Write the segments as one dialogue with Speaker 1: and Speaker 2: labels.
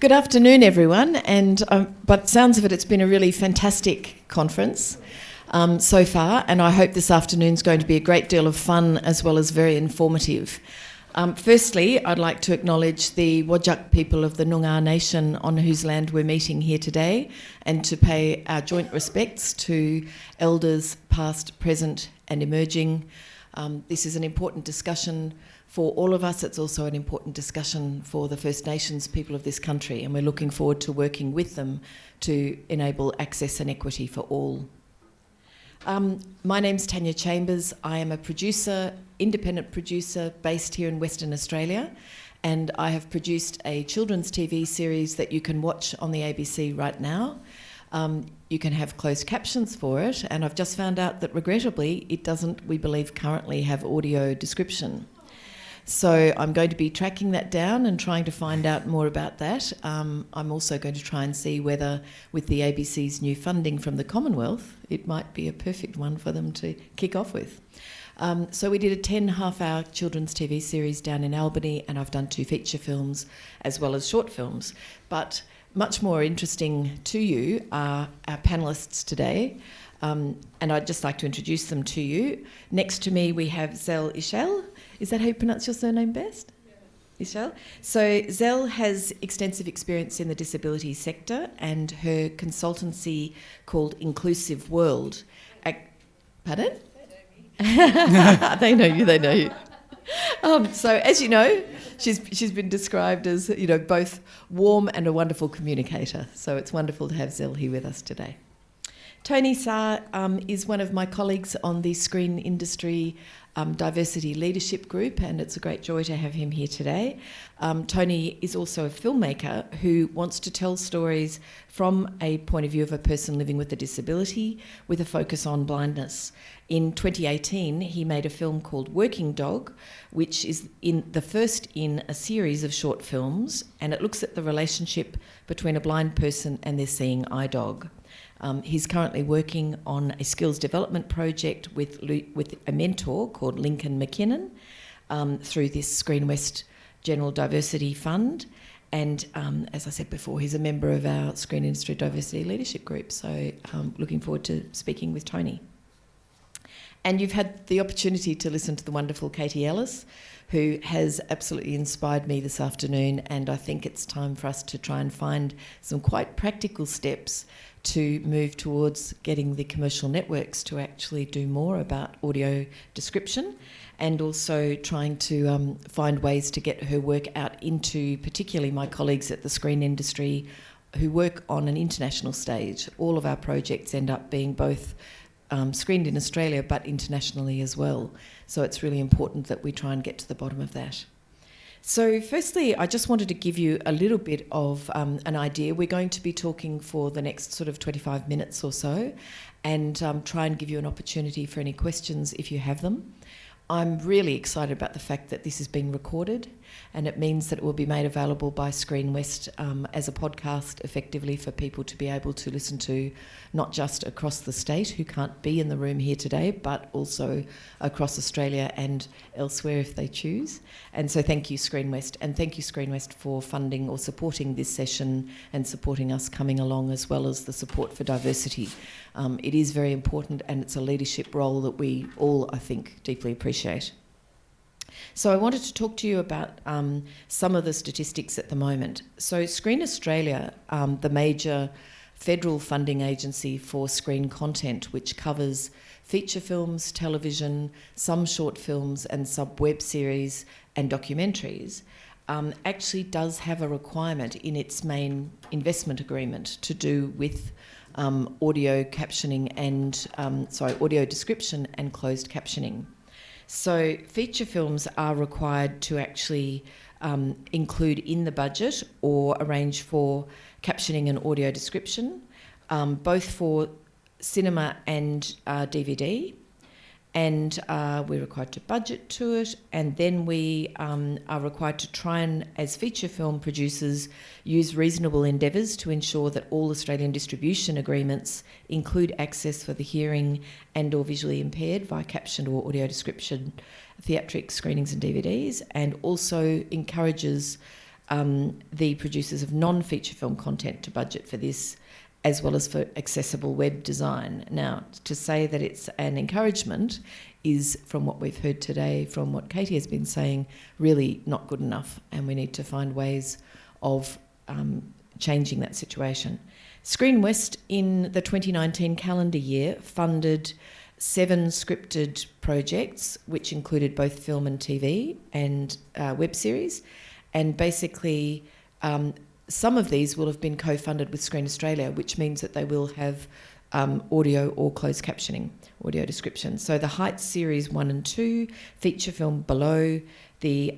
Speaker 1: Good afternoon, everyone, and but sounds of it, it's been a really fantastic conference so far, and I hope this afternoon's going to be a great deal of fun as well as very informative. Firstly, I'd like to acknowledge the Whadjuk people of the Noongar Nation on whose land we're meeting here today, and to pay our joint respects to elders past, present and emerging. This is an important discussion for all of us. It's also an important discussion for the First Nations people of this country, and we're looking forward to working with them to enable access and equity for all. My name's Tanya Chambers. I am a producer, independent producer based here in Western Australia, and I have produced a children's TV series that you can watch on the ABC right now. You can have closed captions for it, and I've just found out that regrettably it doesn't, we believe, currently have audio description. So I'm going to be tracking that down and trying to find out more about that. I'm also going to try and see whether, with the ABC's new funding from the Commonwealth, it might be a perfect one for them to kick off with. So we did a 10 half-hour children's TV series down in Albany, and I've done 2 feature films as well as short films. But much more interesting to you are our panellists today, and I'd just like to introduce them to you. Next to me we have Zell Ishel. Is that how you pronounce your surname best? Yeah. Ishel? So Zell has extensive experience in the disability sector, and her consultancy called Inclusive World. Pardon? They know you. So as you know, she's been described as, you know, both warm and a wonderful communicator. So it's wonderful to have Zell here with us today. Tony Saar is one of my colleagues on the Screen Industry Diversity Leadership Group, and it's a great joy to have him here today. Tony is also a filmmaker who wants to tell stories from a point of view of a person living with a disability with a focus on blindness. In 2018, he made a film called Working Dog, which is the first in a series of short films, and it looks at the relationship between a blind person and their seeing eye dog. He's currently working on a skills development project with a mentor called Lincoln McKinnon through this Screenwest General Diversity Fund. And as I said before, he's a member of our Screen Industry Diversity Leadership Group. So looking forward to speaking with Tony. And you've had the opportunity to listen to the wonderful Katie Ellis, who has absolutely inspired me this afternoon, and I think it's time for us to try and find some quite practical steps to move towards getting the commercial networks to actually do more about audio description, and also trying to find ways to get her work out into particularly my colleagues at the Screen Industry who work on an international stage. All of our projects end up being both screened in Australia but internationally as well. So it's really important that we try and get to the bottom of that. So firstly, I just wanted to give you a little bit of an idea. We're going to be talking for the next sort of 25 minutes or so, and try and give you an opportunity for any questions if you have them. I'm really excited about the fact that this is being recorded, and it means that it will be made available by Screenwest as a podcast effectively for people to be able to listen to, not just across the state who can't be in the room here today, but also across Australia and elsewhere if they choose. And so thank you, Screenwest, and thank you, Screenwest, for funding or supporting this session and supporting us coming along, as well as the support for diversity. It is very important, and it's a leadership role that we all, I think, deeply appreciate. So I wanted to talk to you about some of the statistics at the moment. So Screen Australia, the major federal funding agency for screen content, which covers feature films, television, some short films and some web series and documentaries, actually does have a requirement in its main investment agreement to do with audio captioning and audio description and closed captioning. So feature films are required to actually include in the budget or arrange for captioning and audio description, both for cinema and DVD. And we're required to budget to it, and then we are required to try and, as feature film producers, use reasonable endeavours to ensure that all Australian distribution agreements include access for the hearing and or visually impaired via captioned or audio description, theatric screenings and DVDs, and also encourages the producers of non-feature film content to budget for this, as well as for accessible web design. Now, to say that it's an encouragement is, from what we've heard today, from what Katie has been saying, really not good enough, and we need to find ways of changing that situation. Screenwest in the 2019 calendar year funded 7 scripted projects, which included both film and TV and web series, and basically some of these will have been co-funded with Screen Australia, which means that they will have audio or closed captioning, audio description. So the Heights series 1 and 2, feature film Below, the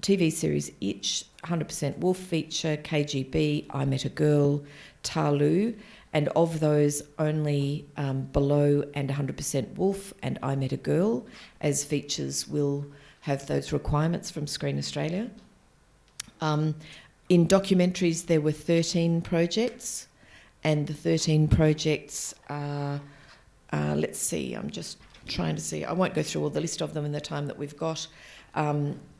Speaker 1: TV series Itch, 100% Wolf feature, KGB, I Met a Girl, Talu, and of those only Below and 100% Wolf and I Met a Girl as features will have those requirements from Screen Australia. In documentaries there were 13 projects, and the 13 projects are, let's see, I'm just trying to see, I won't go through all the list of them in the time that we've got,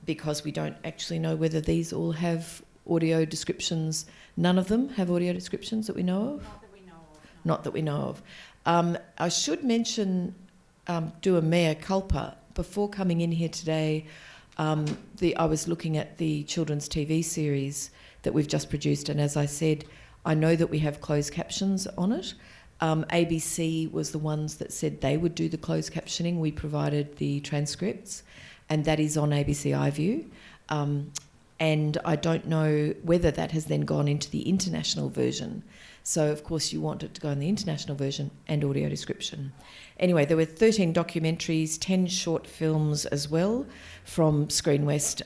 Speaker 1: because we don't actually know whether these all have audio descriptions. None of them have audio descriptions that we know of? Not that we know of. I should mention, do a mea culpa. Before coming in here today, I was looking at the children's TV series that we've just produced, and as I said, I know that we have closed captions on it. ABC was the ones that said they would do the closed captioning. We provided the transcripts, and that is on ABC iView. And I don't know whether that has then gone into the international version. So, of course, you want it to go in the international version and audio description. Anyway, there were 13 documentaries, 10 short films as well from Screenwest.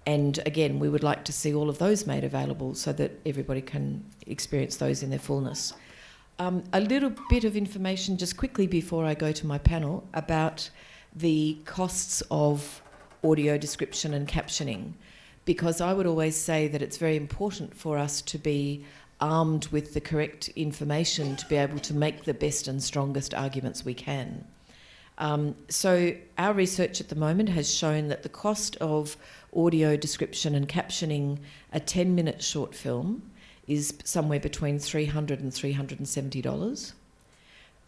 Speaker 1: And again, we would like to see all of those made available so that everybody can experience those in their fullness. A little bit of information just quickly before I go to my panel about the costs of audio description and captioning, because I would always say that it's very important for us to be armed with the correct information to be able to make the best and strongest arguments we can. So our research at the moment has shown that the cost of audio description and captioning a 10-minute short film is somewhere between $300 and $370.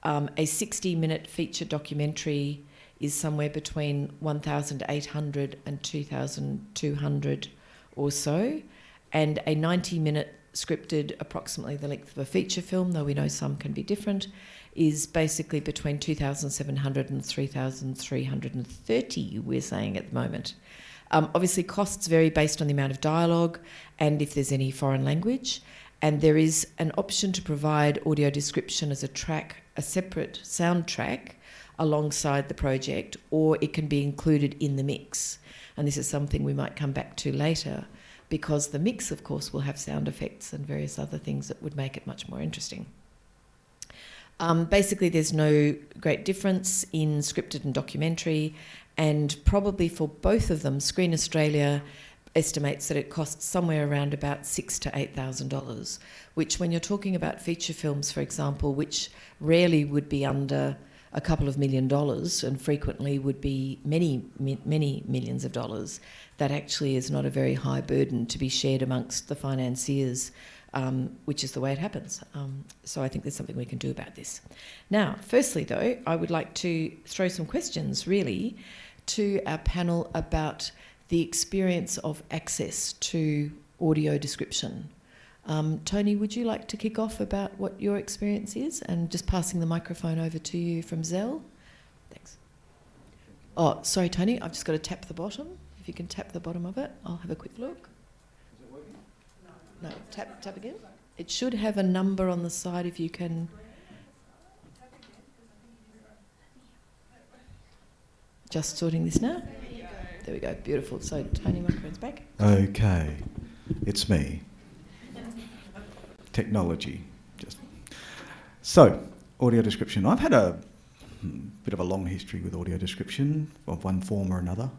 Speaker 1: A 60-minute feature documentary is somewhere between $1,800 and $2,200 or so, and a 90-minute scripted, approximately the length of a feature film, though we know some can be different, is basically between $2,700 and $3,330, we're saying at the moment. Obviously, costs vary based on the amount of dialogue and if there's any foreign language, and there is an option to provide audio description as a track, a separate soundtrack alongside the project, or it can be included in the mix. And this is something we might come back to later, because the mix, of course, will have sound effects and various other things that would make it much more interesting. Basically, there's no great difference in scripted and documentary, and probably for both of them, Screen Australia estimates that it costs somewhere around about $6,000 to $8,000, which when you're talking about feature films, for example, which rarely would be under a couple of $1 million and frequently would be many millions of dollars, that actually is not a very high burden to be shared amongst the financiers, which is the way it happens. So I think there's something we can do about this. Now, firstly though, I would like to throw some questions really to our panel about the experience of access to audio description. Tony, would you like to kick off about what your experience is, and just passing the microphone over to you from Zell? Thanks. Oh, sorry, Tony, I've just got to tap the bottom. If you can tap the bottom of it, I'll have a quick look.
Speaker 2: Is it working?
Speaker 1: No, tap again. It should have a number on the side if you can. Just sorting this now. There we go, beautiful. So, Tony, microphone's back.
Speaker 2: Okay, it's me. Technology. So, audio description. I've had a bit of a long history with audio description of one form or another.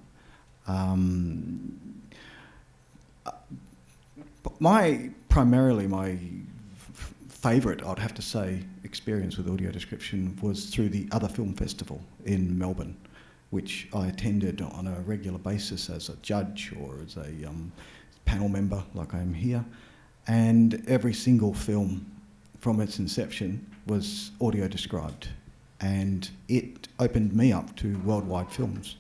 Speaker 2: Primarily my favourite, I'd have to say, experience with audio description was through the Other Film Festival in Melbourne, which I attended on a regular basis as a judge or as a panel member like I am here, and every single film from its inception was audio described, and it opened me up to worldwide films.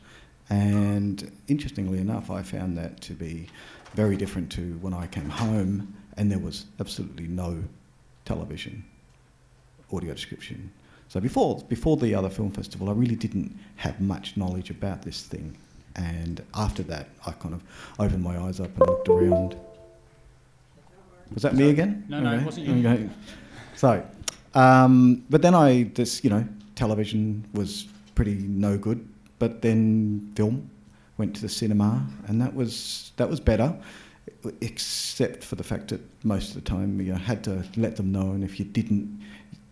Speaker 2: And interestingly enough, I found that to be very different to when I came home and there was absolutely no television audio description. So before the other film festival, I really didn't have much knowledge about this thing. And after that, I kind of opened my eyes up and looked around. Was that me again?
Speaker 3: No,
Speaker 2: okay.
Speaker 3: it wasn't you.
Speaker 2: Okay. So, but then television was pretty no good. But then film, went to the cinema, and that was better, except for the fact that most of the time you had to let them know, and if you didn't,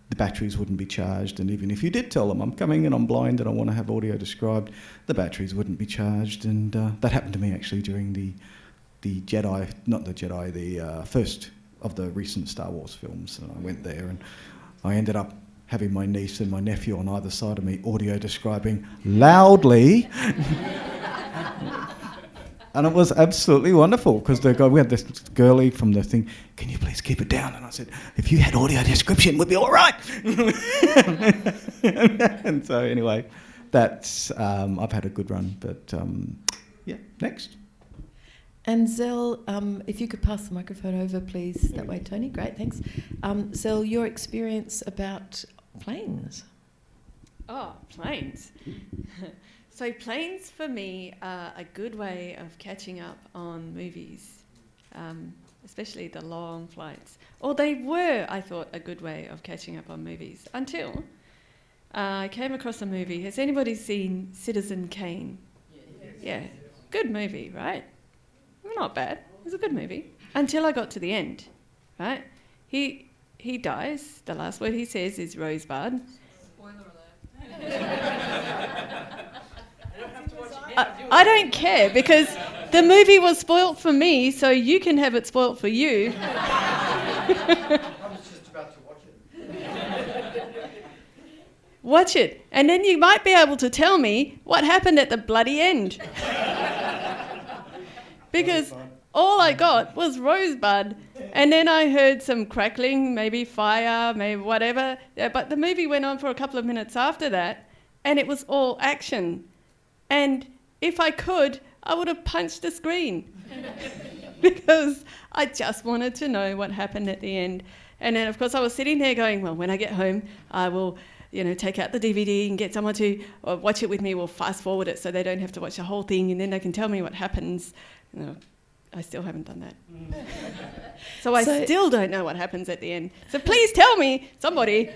Speaker 2: the batteries wouldn't be charged, and even if you did tell them, I'm coming and I'm blind and I want to have audio described, the batteries wouldn't be charged, and that happened to me actually during the first of the recent Star Wars films, and I went there and I ended up having my niece and my nephew on either side of me audio describing loudly. And it was absolutely wonderful because we had this girlie from the thing, can you please keep it down? And I said, if you had audio description, we'd be all right. And so anyway, that's, I've had a good run, but yeah, next.
Speaker 1: And Zell, if you could pass the microphone over, please, that way, Tony. Great, thanks. Zell, your experience about planes.
Speaker 4: Oh, planes. So planes for me are a good way of catching up on movies, especially the long flights. Or they were, I thought, a good way of catching up on movies until I came across a movie. Has anybody seen Citizen Kane? Yeah. Good movie, right? Not bad. It was a good movie. Until I got to the end, right? He dies. The last word he says is Rosebud.
Speaker 5: Spoiler alert.
Speaker 4: I don't care because the movie was spoilt for me, so you can have it spoilt for you.
Speaker 5: I was just about to watch it.
Speaker 4: Watch it, and then you might be able to tell me what happened at the bloody end. Because all I got was Rosebud, and then I heard some crackling, maybe fire, maybe whatever. But the movie went on for a couple of minutes after that, and it was all action. And if I could, I would have punched the screen because I just wanted to know what happened at the end. And then, of course, I was sitting there going, well, when I get home, I will, take out the DVD and get someone to watch it with me. We'll fast forward it so they don't have to watch the whole thing, and then they can tell me what happens. I still haven't done that. So I still don't know what happens at the end. So please tell me, somebody,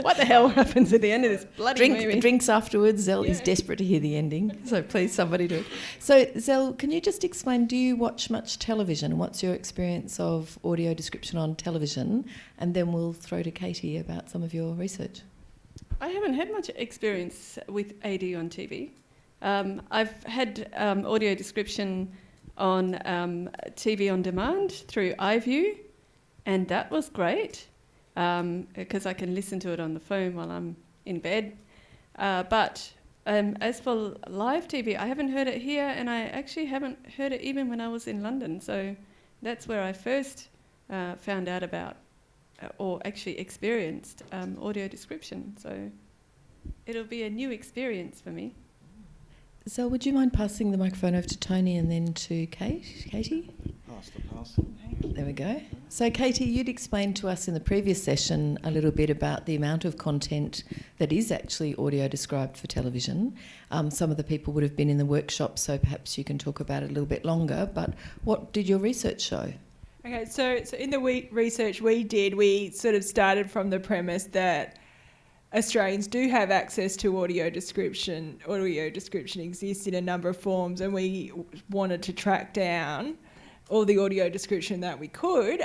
Speaker 4: what the hell happens at the end of this bloody movie?
Speaker 1: Drinks afterwards. Zell is desperate to hear the ending. So please, somebody do it. So Zell, can you just explain, do you watch much television? What's your experience of audio description on television? And then we'll throw to Katie about some of your research.
Speaker 4: I haven't had much experience with AD on TV. I've had audio description on TV on demand through iView, and that was great because I can listen to it on the phone while I'm in bed. But as for live TV, I haven't heard it here, and I actually haven't heard it even when I was in London. So that's where I first found out about or actually experienced audio description. So it'll be a new experience for me.
Speaker 1: So would you mind passing the microphone over to Tony and then to Katie?
Speaker 2: Pass.
Speaker 1: There we go. So Katie, you'd explained to us in the previous session a little bit about the amount of content that is actually audio described for television. Some of the people would have been in the workshop, so perhaps you can talk about it a little bit longer, but what did your research show?
Speaker 6: Okay, so in the research we did, we sort of started from the premise that Australians do have access to audio description. Audio description exists in a number of forms, and we wanted to track down all the audio description that we could.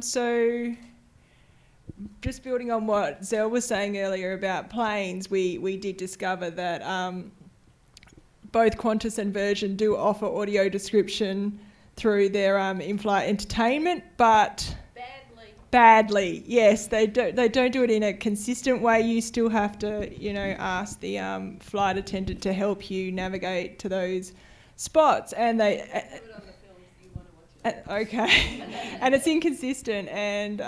Speaker 6: So just building on what Zell was saying earlier about planes, we did discover that both Qantas and Virgin do offer audio description through their in-flight entertainment, but badly, yes, they don't do it in a consistent way. You still have to, ask the flight attendant to help you navigate to those spots, and Okay. And it's inconsistent, and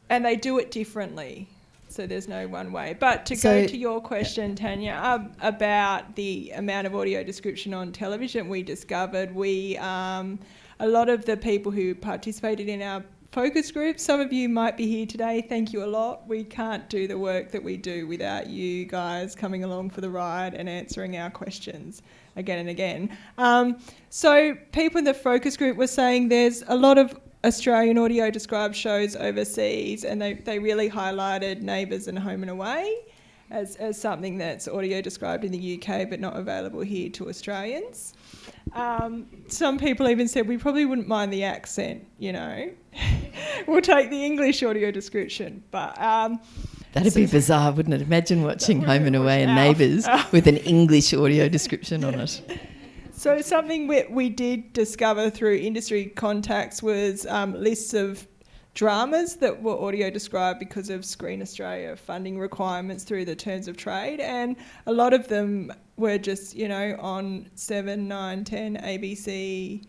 Speaker 6: they do it differently. So there's no one way. But to go to your question, Tanya, about the amount of audio description on television, we discovered a lot of the people who participated in our focus group, some of you might be here today, thank you a lot. We can't do the work that we do without you guys coming along for the ride and answering our questions again and again. So people in the focus group were saying there's a lot of Australian audio described shows overseas, and they really highlighted Neighbours and Home and Away as something that's audio described in the UK but not available here to Australians. Some people even said we probably wouldn't mind the accent, you know. We'll take the English audio description. But
Speaker 1: that'd be bizarre, wouldn't it? Imagine watching Home and Away and Neighbours with an English audio description on it.
Speaker 6: So something we did discover through industry contacts was lists of dramas that were audio described because of Screen Australia funding requirements through the terms of trade, and a lot of them were just, you know, on 7, 9, 10, ABC,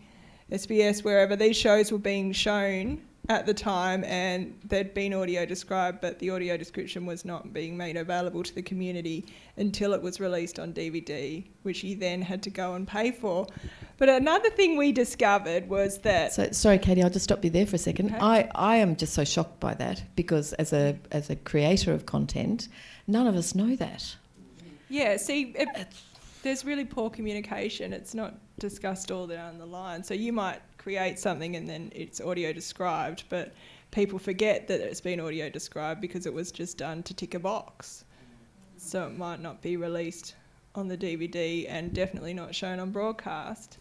Speaker 6: SBS, wherever these shows were being shown at the time, and they'd been audio described, but the audio description was not being made available to the community until it was released on DVD, which you then had to go and pay for. But another thing we discovered was that...
Speaker 1: So, sorry, Katie, I'll just stop you there for a second.
Speaker 6: Okay.
Speaker 1: I am just so shocked by that, because as a creator of content, none of us know that.
Speaker 6: Yeah, see, there's really poor communication. It's not discussed all down the line. So you might create something and then it's audio described, but people forget that it's been audio described because it was just done to tick a box. So it might not be released on the DVD and definitely not shown on broadcast.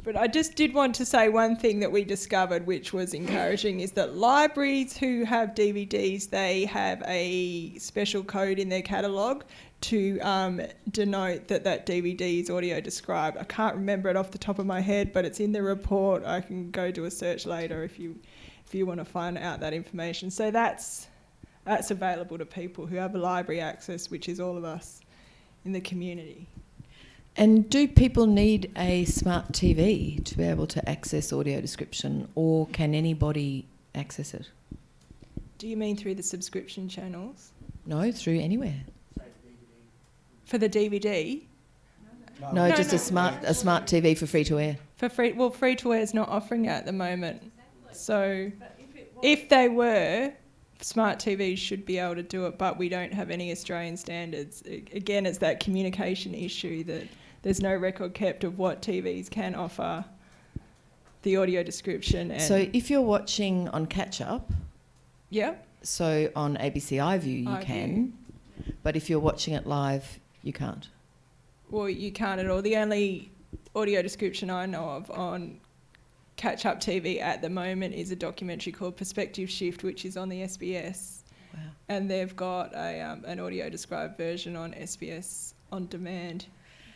Speaker 6: But I just did want to say one thing that we discovered, which was encouraging, is that libraries who have DVDs, they have a special code in their catalogue to denote that DVD is audio described. I can't remember it off the top of my head, but it's in the report. I can go do a search later if you want to find out that information. So that's available to people who have a library access, which is all of us in the community.
Speaker 1: And do people need a smart TV to be able to access audio description, or can anybody access it?
Speaker 6: Do you mean through the subscription channels?
Speaker 1: No, through anywhere.
Speaker 6: For the DVD?
Speaker 1: No, just a smart TV for free to air.
Speaker 6: For free, well, free to air is not offering it at the moment. So if they were, smart TVs should be able to do it, but we don't have any Australian standards. Again, it's that communication issue that there's no record kept of what TVs can offer the audio description. And
Speaker 1: so if you're watching on catch up,
Speaker 6: yeah,
Speaker 1: so on ABC iView you can, but if you're watching it live, you can't.
Speaker 6: Well, you can't at all. The only audio description I know of on catch-up TV at the moment is a documentary called Perspective Shift, which is on the SBS.
Speaker 1: Wow.
Speaker 6: And they've got an audio-described version on SBS On Demand.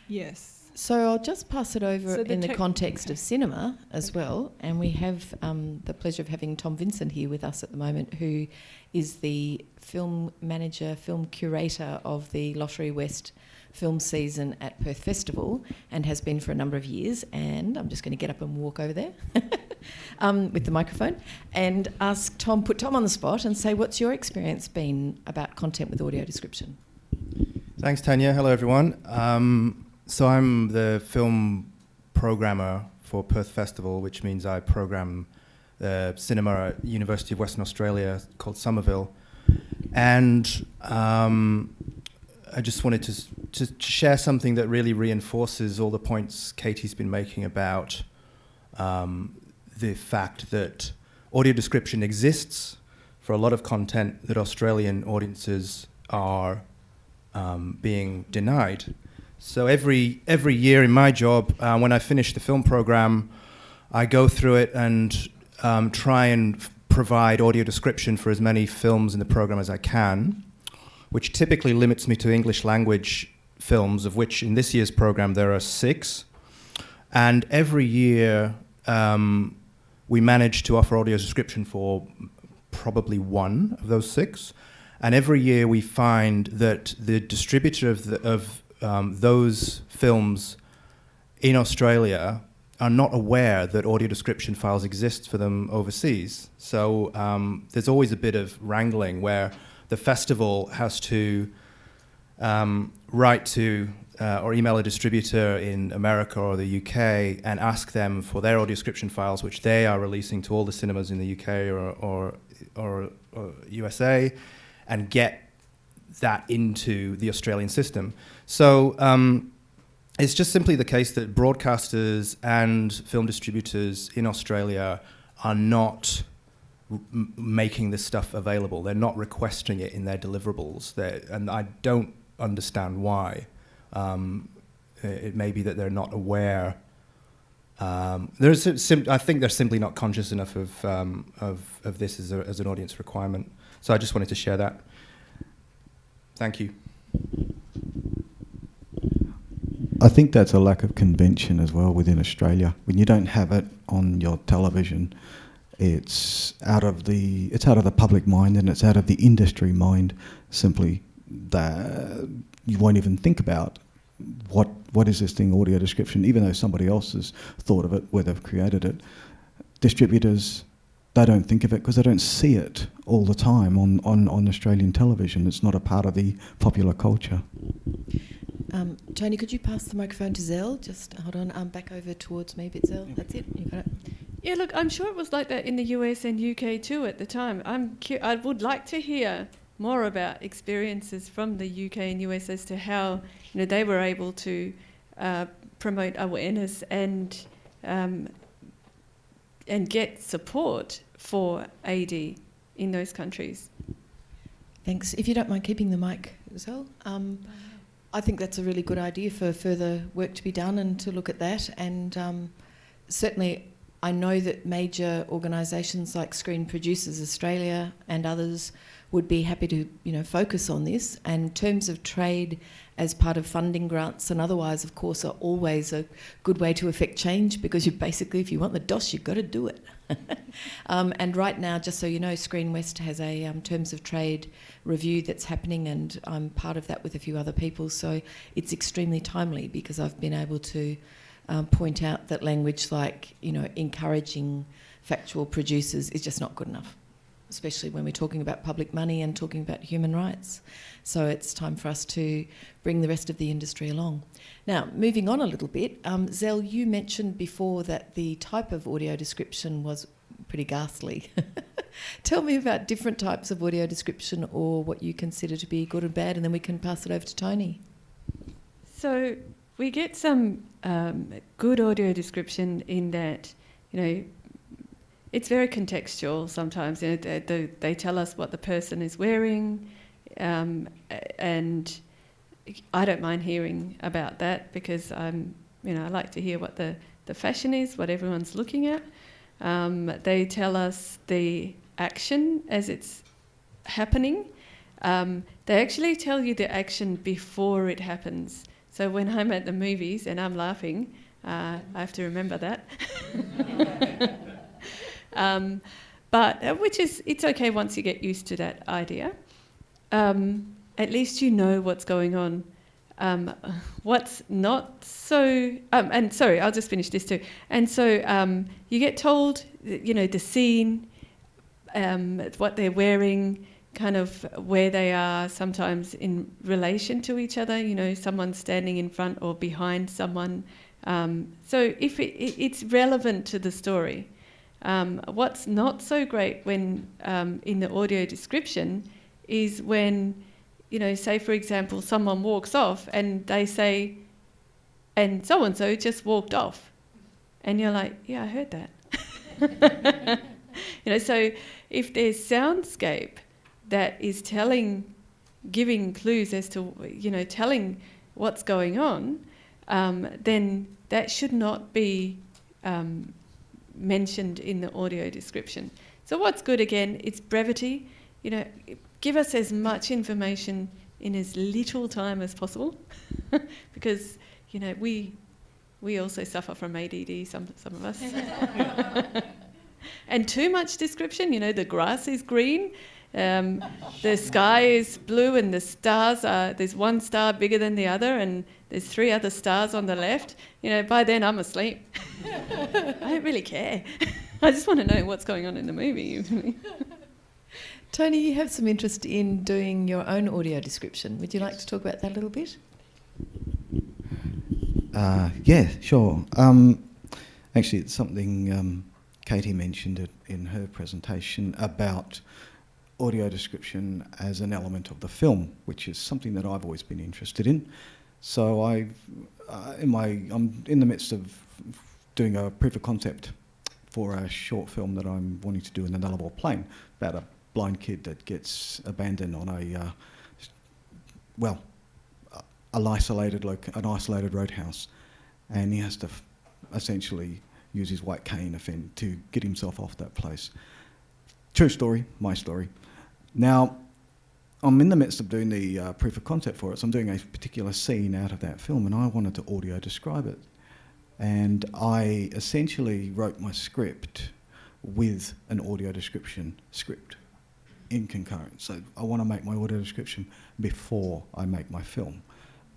Speaker 6: Yes.
Speaker 1: So I'll just pass it over in the context of cinema as well, and we have the pleasure of having Tom Vincent here with us at the moment, who is the film manager, film curator of the Lottery West film season at Perth Festival, and has been for a number of years. And I'm just going to get up and walk over there with the microphone and put Tom on the spot and say, what's your experience been about content with audio description?
Speaker 3: Thanks, Tanya. Hello, everyone. So I'm the film programmer for Perth Festival, which means I program the cinema at University of Western Australia called Somerville. And I just wanted to share something that really reinforces all the points Katie's been making about the fact that audio description exists for a lot of content that Australian audiences are being denied. So every year in my job, when I finish the film program, I go through it and try and provide audio description for as many films in the program as I can, which typically limits me to English language films, of which in this year's program there are 6. And every year we manage to offer audio description for probably 1 of those 6. And every year we find that the distributor of those films in Australia are not aware that audio description files exist for them overseas. So there's always a bit of wrangling where the festival has to write to or email a distributor in America or the UK and ask them for their audio description files, which they are releasing to all the cinemas in the UK or USA, and get that into the Australian system. So it's just simply the case that broadcasters and film distributors in Australia are not making this stuff available. They're not requesting it in their deliverables. And I don't understand why. It may be that they're not aware. I think they're simply not conscious enough of this as an audience requirement. So I just wanted to share that. Thank you.
Speaker 2: I think that's a lack of convention as well within Australia. When you don't have it on your television, it's out of the public mind and it's out of the industry mind. Simply that you won't even think about what is this thing, audio description, even though somebody else has thought of it, where they've created it. Distributors, they don't think of it because they don't see it all the time on Australian television. It's not a part of the popular culture.
Speaker 1: Tony, could you pass the microphone to Zell? Just hold on, back over towards me a bit, Zell. That's it, you got it.
Speaker 4: Yeah, look, I'm sure it was like that in the US and UK too at the time. I would like to hear more about experiences from the UK and US as to how they were able to promote awareness and get support for AD in those countries.
Speaker 1: Thanks. If you don't mind keeping the mic, Zell. I think that's a really good idea for further work to be done and to look at that. And certainly I know that major organisations like Screen Producers Australia and others would be happy to focus on this. And terms of trade as part of funding grants and otherwise, of course, are always a good way to affect change, because you basically, if you want the DOS, you've got to do it. And right now, just so you know, Screenwest has a terms of trade review that's happening, and I'm part of that with a few other people. So it's extremely timely, because I've been able to point out that language like, encouraging factual producers is just not good enough, especially when we're talking about public money and talking about human rights. So it's time for us to bring the rest of the industry along. Now, moving on a little bit, Zell, you mentioned before that the type of audio description was pretty ghastly. Tell me about different types of audio description, or what you consider to be good and bad, and then we can pass it over to Tony.
Speaker 4: So we get some good audio description in that, it's very contextual sometimes. They tell us what the person is wearing, and I don't mind hearing about that, because I like to hear what the fashion is, what everyone's looking at. They tell us the action as it's happening. They actually tell you the action before it happens. So when I'm at the movies and I'm laughing, I have to remember that. But it's okay once you get used to that idea. At least you know what's going on. What's not so... and sorry, I'll just finish this too. And so you get told, the scene, what they're wearing, kind of where they are, sometimes in relation to each other, someone standing in front or behind someone. So if it's relevant to the story. What's not so great when in the audio description is when, say for example, someone walks off and they say, and so-and-so just walked off. And you're like, yeah, I heard that. So if there's soundscape that is giving clues as to, telling what's going on, then that should not be mentioned in the audio description. So what's good, again, it's brevity. Give us as much information in as little time as possible, because we also suffer from ADD, some of us. And too much description, the grass is green, The sky is blue and the stars are, there's one star bigger than the other and there's 3 other stars on the left. You know, by then I'm asleep. I don't really care. I just want to know what's going on in the movie usually.
Speaker 1: Tony, you have some interest in doing your own audio description. Would you like to talk about that a little bit?
Speaker 2: Yeah, sure. Actually, it's something Katie mentioned it in her presentation about audio description as an element of the film, which is something that I've always been interested in. So I'm in the midst of doing a proof of concept for a short film that I'm wanting to do in the Nullarbor Plain about a blind kid that gets abandoned on an isolated roadhouse, and he has to essentially use his white cane to get himself off that place. True story, my story. Now, I'm in the midst of doing the proof of concept for it, so I'm doing a particular scene out of that film, and I wanted to audio describe it. And I essentially wrote my script with an audio description script in concurrence. So I want to make my audio description before I make my film.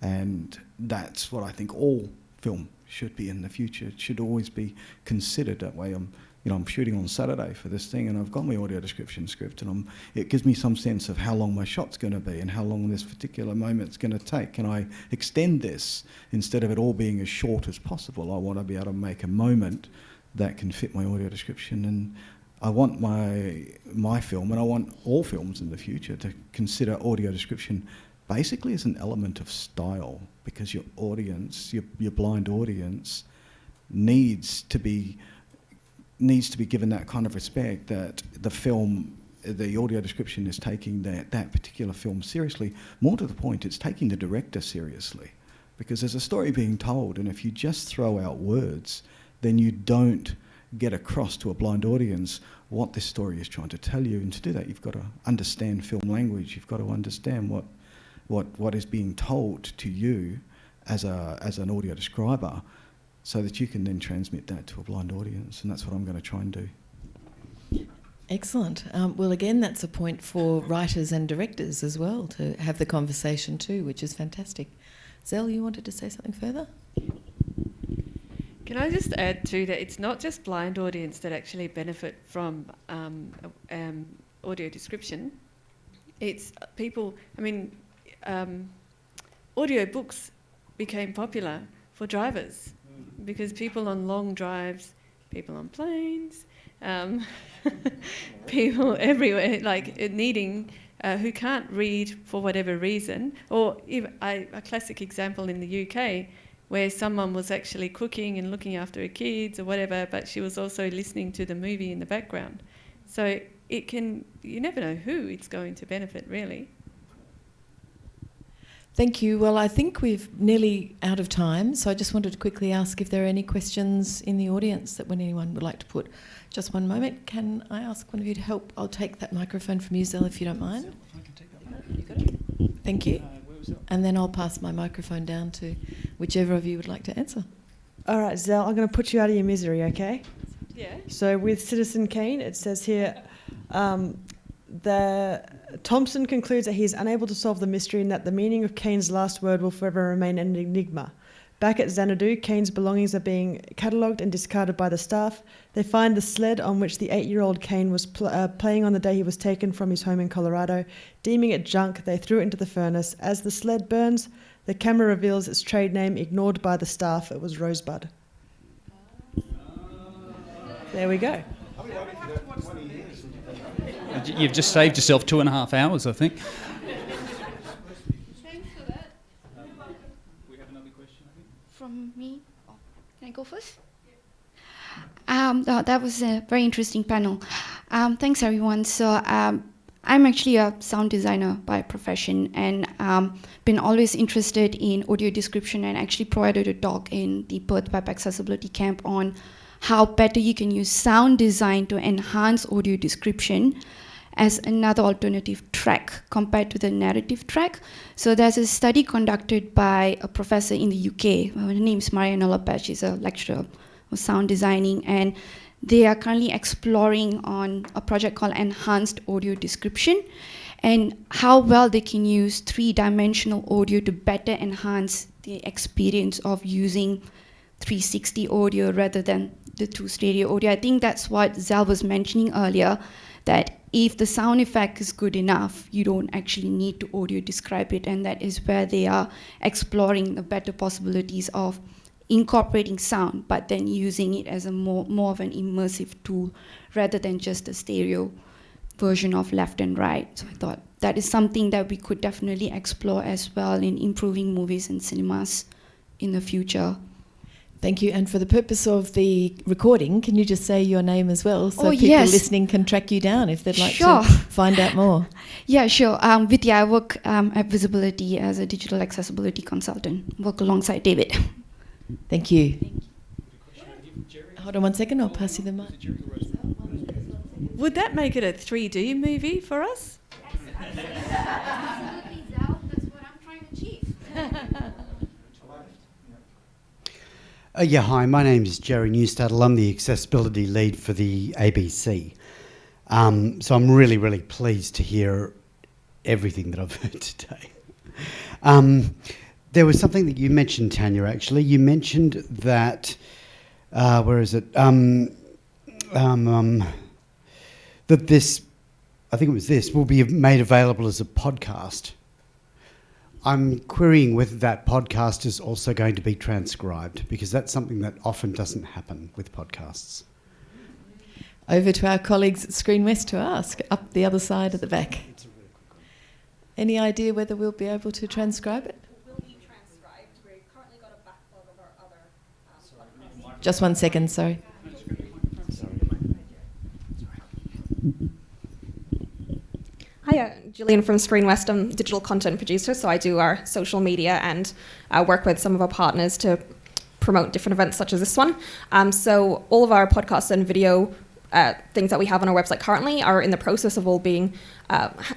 Speaker 2: And that's what I think all film should be in the future. It should always be considered that way. I'm shooting on Saturday for this thing, and I've got my audio description script, and it gives me some sense of how long my shot's going to be and how long this particular moment's going to take. Can I extend this instead of it all being as short as possible? I want to be able to make a moment that can fit my audio description, and I want my film, and I want all films in the future, to consider audio description basically as an element of style, because your audience, your blind audience, needs to be given that kind of respect, that the audio description is taking that particular film seriously. More to the point, it's taking the director seriously, because there's a story being told, and if you just throw out words, then you don't get across to a blind audience what this story is trying to tell you. And to do that, you've got to understand film language. You've got to understand what is being told to you as an audio describer, so that you can then transmit that to a blind audience. And that's what I'm going to try and do.
Speaker 1: Excellent. Well, again, that's a point for writers and directors as well, to have the conversation too, which is fantastic. Zell, you wanted to say something further?
Speaker 4: Can I just add too that it's not just blind audience that actually benefit from audio description. It's people, audio books became popular for drivers because people on long drives, people on planes, people everywhere, needing, who can't read for whatever reason, or even a classic example in the UK where someone was actually cooking and looking after her kids or whatever, but she was also listening to the movie in the background. So you never know who it's going to benefit, really.
Speaker 1: Thank you. Well, I think we're nearly out of time, so I just wanted to quickly ask if there are any questions in the audience that anyone would like to put. Just one moment. Can I ask one of you to help? I'll take that microphone from you, Zell, if you don't mind.
Speaker 5: I can take that.
Speaker 1: You got it? Thank you. And then I'll pass my microphone down to whichever of you would like to answer.
Speaker 7: All right, Zell, I'm going to put you out of your misery, okay?
Speaker 4: Yeah.
Speaker 7: So with Citizen Kane, it says here, Thompson concludes that he is unable to solve the mystery and that the meaning of Kane's last word will forever remain an enigma. Back at Xanadu, Kane's belongings are being catalogued and discarded by the staff. They find the sled on which the 8-year-old Kane was playing on the day he was taken from his home in Colorado. Deeming it junk, they threw it into the furnace. As the sled burns, the camera reveals its trade name, ignored by the staff. It was Rosebud. There we go.
Speaker 8: You've just saved yourself 2.5 hours, I think.
Speaker 9: Thanks for that.
Speaker 8: We have another question, I think.
Speaker 9: From me? Oh, can I go first? That was a very interesting panel. Thanks, everyone. So I'm actually a sound designer by profession, and been always interested in audio description, and actually provided a talk in the Perth Web Accessibility Camp on how better you can use sound design to enhance audio description as another alternative track compared to the narrative track. So there's a study conducted by a professor in the UK. Her name is Mariana Lopez. She's a lecturer of sound designing, and they are currently exploring on a project called Enhanced Audio Description, and how well they can use three-dimensional audio to better enhance the experience of using 360 audio rather than the two stereo audio. I think that's what Zal was mentioning earlier, that if the sound effect is good enough, you don't actually need to audio describe it, and that is where they are exploring the better possibilities of incorporating sound, but then using it as a more of an immersive tool rather than just a stereo version of left and right. So I thought that is something that we could definitely explore as well in improving movies and cinemas in the future.
Speaker 1: Thank you. And for the purpose of the recording, can you just say your name as well, so people
Speaker 9: yes.
Speaker 1: listening can track you down if they'd like
Speaker 9: Sure.
Speaker 1: to find out more?
Speaker 9: Yeah, sure. Vidya, I work at Visibility as a digital accessibility consultant. Work alongside David.
Speaker 1: Thank you. Hold on one second, I'll pass you the mic.
Speaker 4: Would that make it a 3D movie for us?
Speaker 9: Absolutely, Zal. That's what I'm trying to achieve.
Speaker 10: Yeah, hi, my name is Jerry Newstadel. I'm the accessibility lead for the ABC. So I'm really, really pleased to hear everything that I've heard today. There was something that you mentioned, Tanya, actually. You mentioned that, where is it? That this, I think it was this, will be made available as a podcast. I'm querying whether that podcast is also going to be transcribed, because that's something that often doesn't happen with podcasts.
Speaker 1: Over to our colleagues at Screenwest to ask, up the other side at the back. Any idea whether we'll be able to transcribe it?
Speaker 11: It will be transcribed. We've currently got a backlog of our other podcasts.
Speaker 1: Just 1 second, sorry.
Speaker 11: Hiya, Gillian from Screenwest. I'm a digital content producer, so I do our social media and work with some of our partners to promote different events such as this one. So all of our podcasts and video things that we have on our website currently are in the process of all being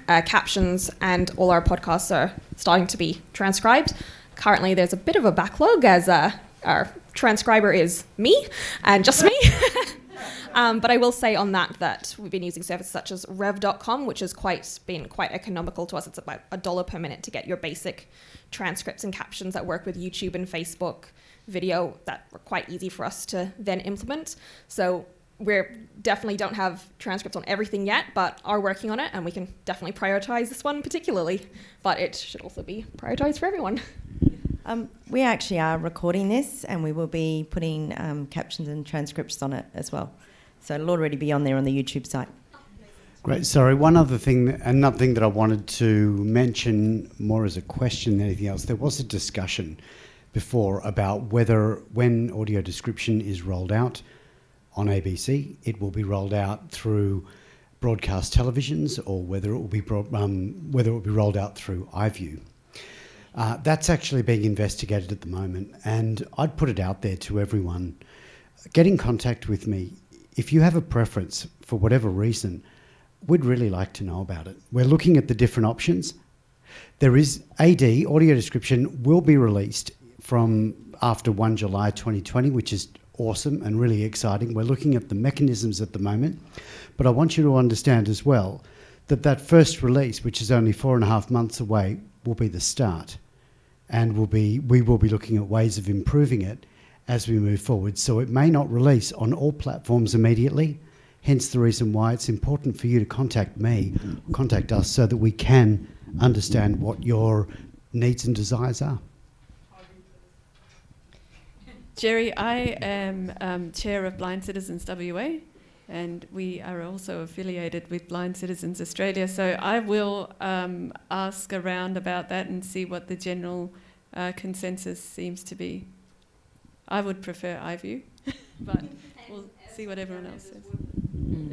Speaker 11: captions, and all our podcasts are starting to be transcribed. Currently, there's a bit of a backlog as our transcriber is me, and just me. But I will say on that we've been using services such as rev.com, which has been quite economical to us. It's about $1 per minute to get your basic transcripts and captions that work with YouTube and Facebook video that were quite easy for us to then implement. So we definitely don't have transcripts on everything yet, but are working on it, and we can definitely prioritize this one particularly. But it should also be prioritized for everyone.
Speaker 12: We actually are recording this, and we will be putting captions and transcripts on it as well. So it'll already be on there on the YouTube site.
Speaker 10: Great. Sorry, another thing that I wanted to mention more as a question than anything else. There was a discussion before about whether when audio description is rolled out on ABC, it will be rolled out through broadcast televisions, or whether it will be rolled out through iView. That's actually being investigated at the moment, and I'd put it out there to everyone. Get in contact with me. If you have a preference for whatever reason, we'd really like to know about it. We're looking at the different options. There is audio description will be released from after 1 July 2020, which is awesome and really exciting. We're looking at the mechanisms at the moment, but I want you to understand as well that first release, which is only 4.5 months away, will be the start, and we will be looking at ways of improving it as we move forward. So it may not release on all platforms immediately, hence the reason why it's important for you to contact me, contact us, so that we can understand what your needs and desires are.
Speaker 4: Jerry, I am chair of Blind Citizens WA, and we are also affiliated with Blind Citizens Australia. So I will ask around about that and see what the general consensus seems to be. I would prefer iView, but we'll see what everyone else says.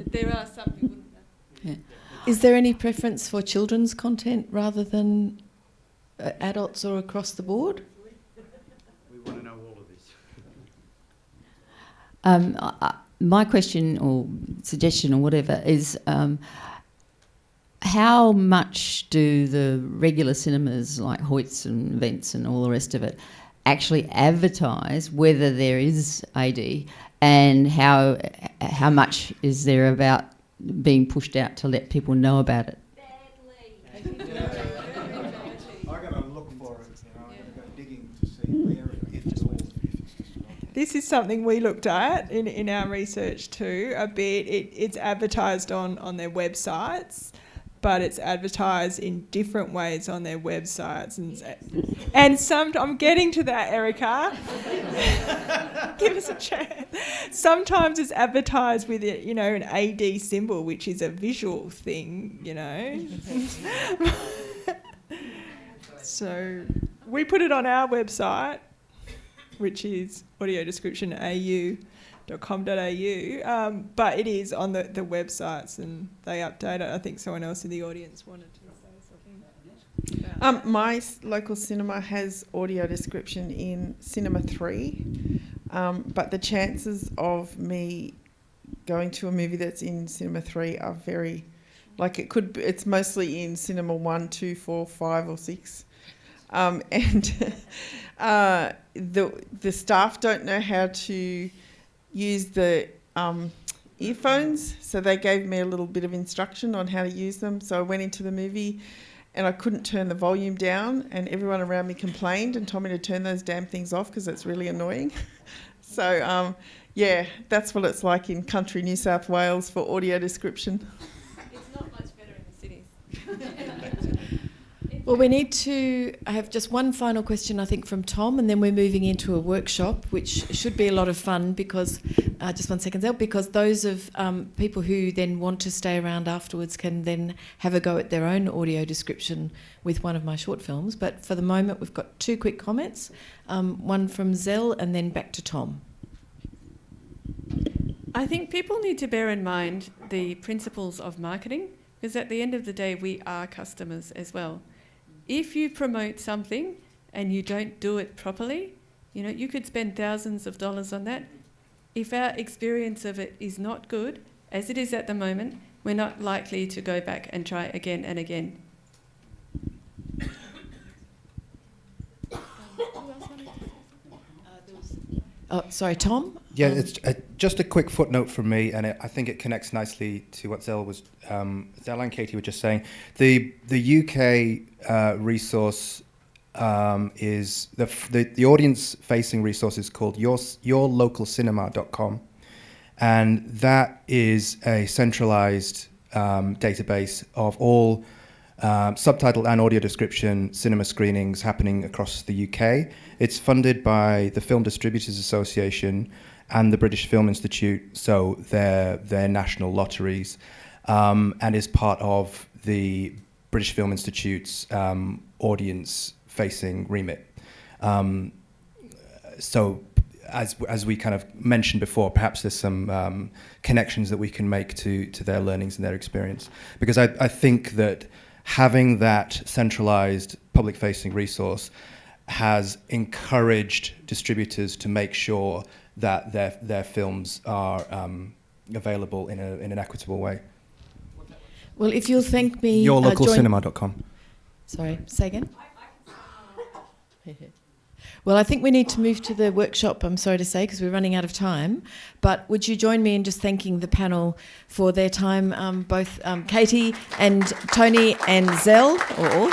Speaker 4: There are some who wouldn't know.
Speaker 1: Yeah. Is there any preference for children's content rather than adults or across the board?
Speaker 10: We want to know all of this.
Speaker 13: My question or suggestion or whatever is how much do the regular cinemas like Hoyts and Vents and all the rest of it actually advertise whether there is AD, and how much is there about being pushed out to let people know about it?
Speaker 2: I got to look for it. I got to go digging to see where, if at all, if it's just not.
Speaker 6: This is something we looked at in our research too a bit. It's advertised on their websites, but it's advertised in different ways on their websites. And I'm getting to that, Erica. Give us a chance. Sometimes it's advertised with an AD symbol, which is a visual thing, So we put it on our website, which is audiodescriptionau.com.au, but it is on the websites and they update it. I think someone else in the audience wanted to say something.
Speaker 14: My local cinema has audio description in Cinema 3, but the chances of me going to a movie that's in Cinema 3 are very, it's mostly in Cinema 1, 2, 4, 5 or 6. And the staff don't know how to use the earphones, so they gave me a little bit of instruction on how to use them. So I went into the movie and I couldn't turn the volume down, and everyone around me complained and told me to turn those damn things off because it's really annoying. So that's what it's like in country New South Wales for audio description.
Speaker 4: It's not much better in the cities.
Speaker 1: Well, we need to have just one final question, I think, from Tom, and then we're moving into a workshop, which should be a lot of fun because, just 1 second, Zell, because those of people who then want to stay around afterwards can then have a go at their own audio description with one of my short films. But for the moment, we've got 2 quick comments, one from Zell and then back to Tom.
Speaker 4: I think people need to bear in mind the principles of marketing, because at the end of the day, we are customers as well. If you promote something and you don't do it properly, you could spend thousands of dollars on that. If our experience of it is not good, as it is at the moment, we're not likely to go back and try again and again.
Speaker 1: Oh, sorry, Tom?
Speaker 3: Yeah, it's just a quick footnote from me, and I think it connects nicely to what Zell and Katie were just saying. The UK resource is the audience-facing resource is called yourlocalcinema.com, and that is a centralized database of all subtitle and audio description cinema screenings happening across the UK. It's funded by the Film Distributors Association and the British Film Institute, so their national lotteries, and is part of the British Film Institute's audience-facing remit. So as we kind of mentioned before, perhaps there's some connections that we can make to their learnings and their experience. Because I think that having that centralized public-facing resource has encouraged distributors to make sure that their films are available in an equitable way.
Speaker 1: Well, if you'll thank me...
Speaker 3: Yourlocalcinema.com.
Speaker 1: Sorry, say again? Well, I think we need to move to the workshop, I'm sorry to say, because we're running out of time. But would you join me in just thanking the panel for their time, both Katie and Tony and Zell, or all?